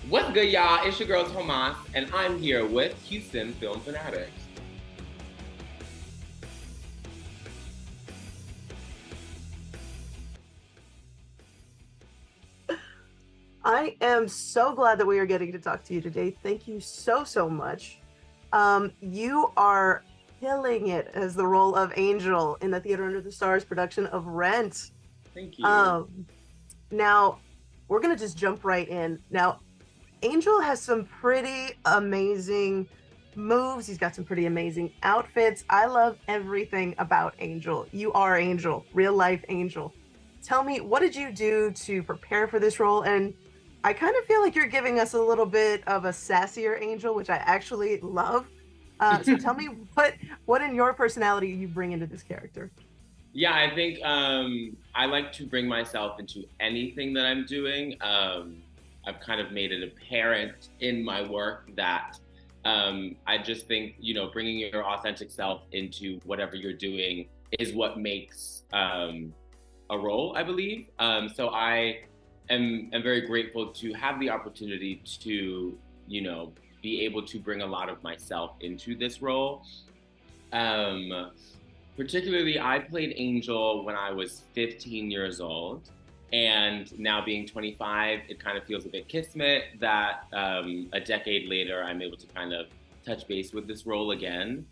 What's good, y'all? It's your girl Tomás, and I'm here with Houston Film Fanatics. I am so glad that we are getting to talk to you today. Thank you so much. You are killing it as the role of Angel in the Theater Under the Stars production of Rent. Thank you. Um, Now, we're going to just jump right in. Now, Angel has some pretty amazing moves. He's got some pretty amazing outfits. I love everything about Angel. You are Angel, real life Angel. Tell me, what did you do to prepare for this role? And I kind of feel like you're giving us a little bit of a sassier Angel, which I actually love. So tell me what in your personality you bring into this character. Yeah, I think I like to bring myself into anything that I'm doing. I've kind of made it apparent in my work that I just think, bringing your authentic self into whatever you're doing is what makes a role, I believe. So I am very grateful to have the opportunity to, be able to bring a lot of myself into this role. Um, Particularly, I played Angel when I was 15 years old. And now being 25, it kind of feels a bit kismet that a decade later, I'm able to kind of touch base with this role again,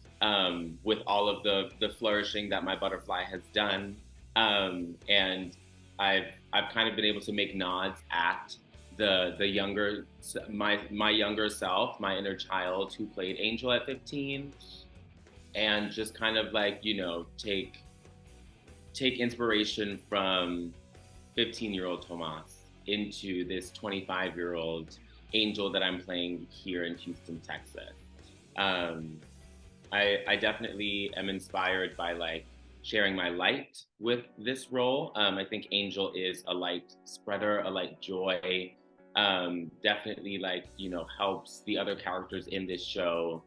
with all of the flourishing that my butterfly has done. And I've kind of been able to make nods at the younger my younger self, my inner child who played Angel at 15, and just kind of like take inspiration from 15-year-old Tomas into this 25-year-old Angel that I'm playing here in Houston, Texas. um, I definitely am inspired by like sharing my light with this role. I think Angel is a light spreader, a light joy. Definitely like helps the other characters in this show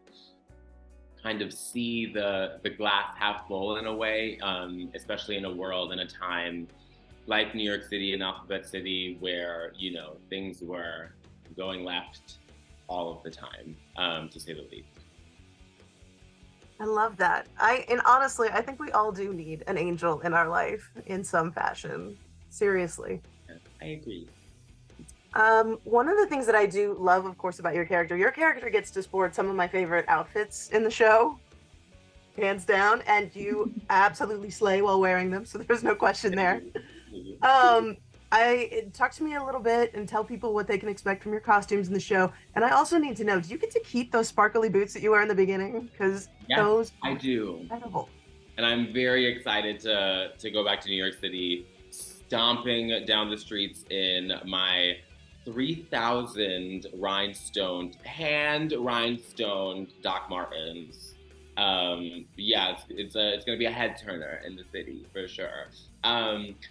kind of see the glass half full in a way, especially in a world and a time like New York City and Alphabet City, where things were going left all of the time, to say the least. I love that. And honestly, I think we all do need an angel in our life in some fashion. Seriously. I agree. One of the things that I do love, of course, about your character gets to sport some of my favorite outfits in the show, hands down, and you absolutely slay while wearing them, so there's no question Thank there. you. Thank you. I talk to me a little bit and tell people what they can expect from your costumes in the show. And I also need to know, do you get to keep those sparkly boots that you wear in the beginning? Because Yes, those I are do. incredible. And I'm very excited to go back to New York City, stomping down the streets in my 3,000 hand rhinestoned Doc Martens. Yeah, it's gonna be a head turner in the city for sure.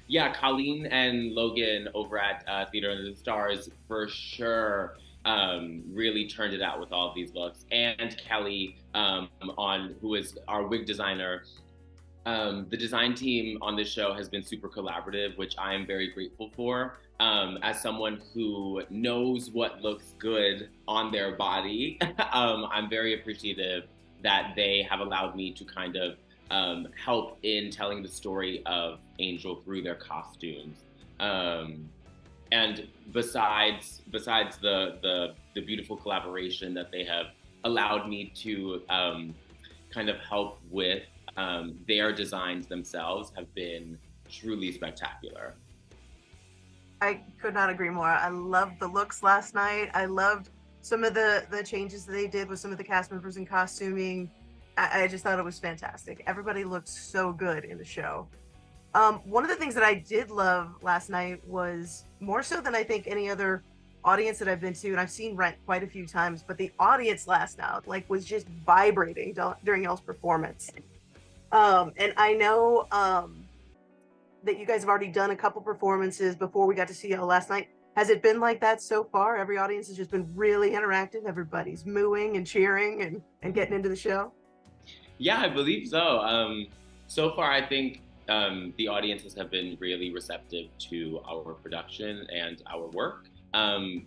Yeah, Colleen and Logan over at Theater Under the Stars for sure really turned it out with all of these looks, and Kelly, on who is our wig designer. The design team on this show has been super collaborative, which I am very grateful for. As someone who knows what looks good on their body, I'm very appreciative that they have allowed me to kind of help in telling the story of Angel through their costumes. Um, and besides the beautiful collaboration that they have allowed me to kind of help with, their designs themselves have been truly spectacular. I could not agree more. I loved the looks last night. I loved some of the changes that they did with some of the cast members in costuming. I just thought it was fantastic. Everybody looked so good in the show. One of the things that I did love last night was more so than I think any other audience that I've been to, and I've seen Rent quite a few times, but the audience last night like was just vibrating during y'all's performance. And I know that you guys have already done a couple performances before we got to see y'all last night. Has it been like that so far? Every audience has just been really interactive. Everybody's mooing and cheering and getting into the show. Yeah, I believe so. So far, I think the audiences have been really receptive to our production and our work.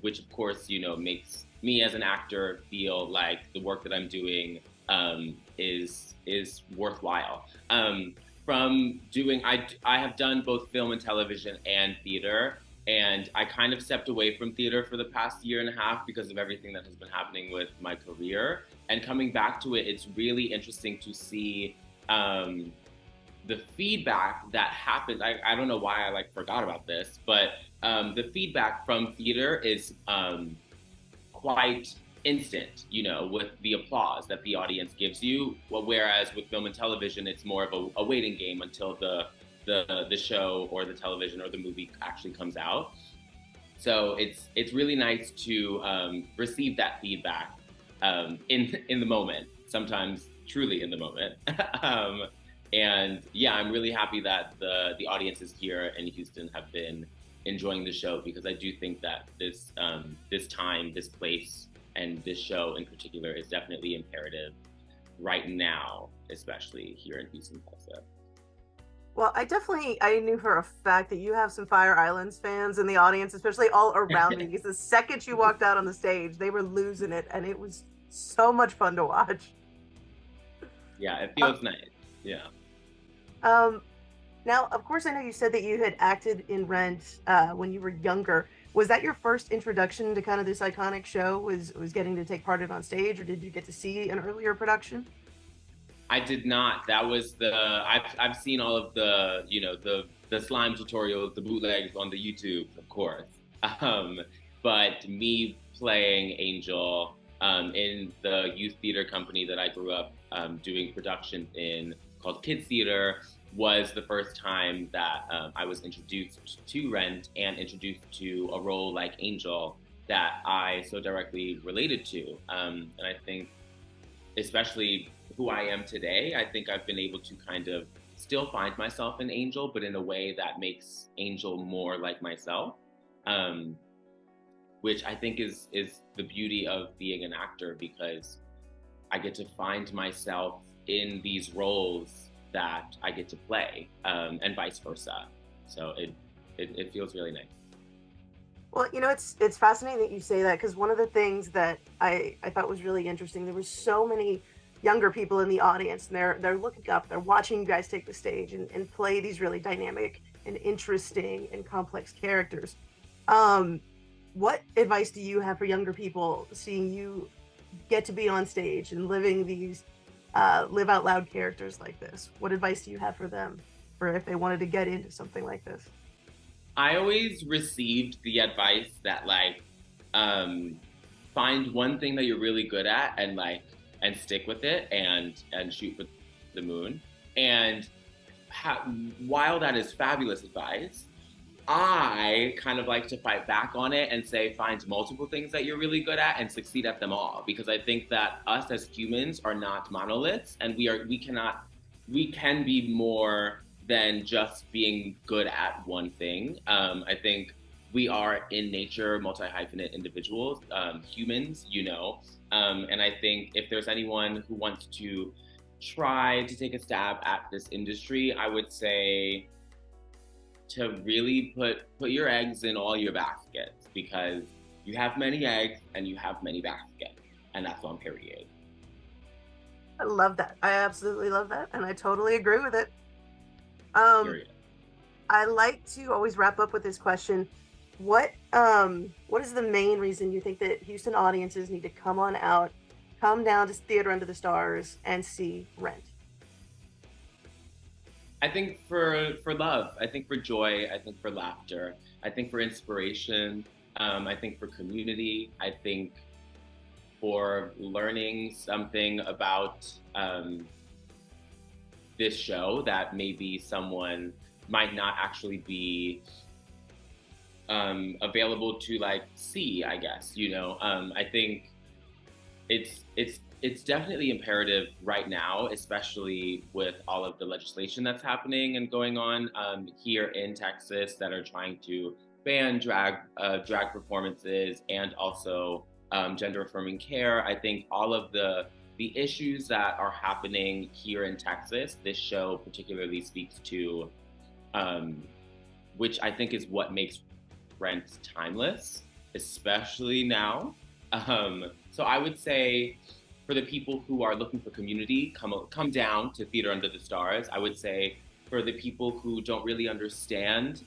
which of course, makes me as an actor feel like the work that I'm doing is worthwhile. From doing, I have done both film and television and theater, and I kind of stepped away from theater for the past year and a half because of everything that has been happening with my career. And coming back to it, it's really interesting to see the feedback that happens. I don't know why I forgot about this, but the feedback from theater is quite instant, with the applause that the audience gives you. Well, whereas with film and television, it's more of a waiting game until the show or the television or the movie actually comes out. So it's really nice to receive that feedback in the moment, sometimes truly in the moment. And yeah, I'm really happy that the audiences here in Houston have been enjoying the show, because I do think that this time, this place, and this show in particular is definitely imperative right now, especially here in Houston, Texas. Well, I knew for a fact that you have some Fire Islands fans in the audience, especially all around me, because the second you walked out on the stage, they were losing it, and it was so much fun to watch. Yeah, it feels nice. Yeah. Now, of course, I know you said that you had acted in Rent when you were younger. Was that your first introduction to kind of this iconic show? Was getting to take part in it on stage, or did you get to see an earlier production? I did not. That was I've seen all of the slime tutorials, the bootlegs on the YouTube, of course. Um, but me playing Angel in the youth theater company that I grew up doing productions in, called Kids Theater, was the first time that I was introduced to Rent and introduced to a role like Angel that I so directly related to. And I think, especially who I am today, I think I've been able to kind of still find myself in Angel, but in a way that makes Angel more like myself, which I think is the beauty of being an actor, because I get to find myself in these roles that I get to play, and vice versa. So it feels really nice. Well, it's fascinating that you say that, because one of the things that I thought was really interesting, there were so many younger people in the audience, and they're looking up, they're watching you guys take the stage and play these really dynamic and interesting and complex characters. What advice do you have for younger people seeing you get to be on stage and living these live out loud characters like this? What advice do you have for them, for if they wanted to get into something like this? I always received the advice that find one thing that you're really good at and stick with it and shoot for the moon. And while that is fabulous advice, I kind of like to fight back on it and say, find multiple things that you're really good at and succeed at them all. Because I think that us as humans are not monoliths, and we can be more than just being good at one thing. I think we are in nature multi-hyphenate individuals, humans, and I think if there's anyone who wants to try to take a stab at this industry, I would say to really put your eggs in all your baskets, because you have many eggs and you have many baskets, and that's on period. I love that. I absolutely love that, and I totally agree with it. Period. I like to always wrap up with this question. What is the main reason you think that Houston audiences need to come down to Theater Under the Stars and see Rent? I think for love, I think for joy, I think for laughter, I think for inspiration, I think for community, I think for learning something about this show that maybe someone might not actually be available to see, I guess. I think it's definitely imperative right now, especially with all of the legislation that's happening and going on here in Texas that are trying to ban drag performances and also gender affirming care. I think all of the issues that are happening here in Texas, this show particularly speaks to, which I think is what makes Rent timeless. especially now. So I would say for the people who are looking for community, come down to Theater Under the Stars. I would say for the people who don't really understand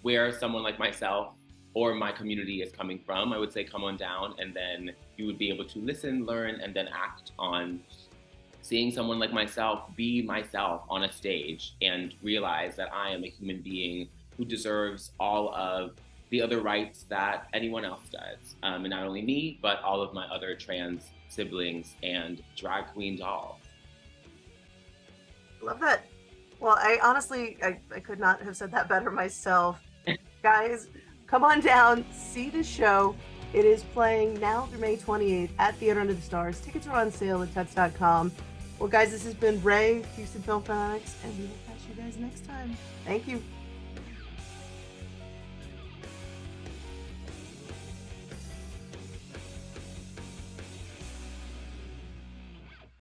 where someone like myself or my community is coming from, I would say come on down, and then you would be able to listen, learn, and then act on seeing someone like myself be myself on a stage and realize that I am a human being who deserves all of the other rights that anyone else does. And not only me, but all of my other trans siblings and drag queen dolls. Love that. Well, I honestly, I could not have said that better myself. Guys, come on down, see the show. It is playing now through May 28th at Theater Under the Stars. Tickets are on sale at TUTS.com. Well, guys, this has been Ray, Houston Film Fanatics, and we will catch you guys next time. Thank you.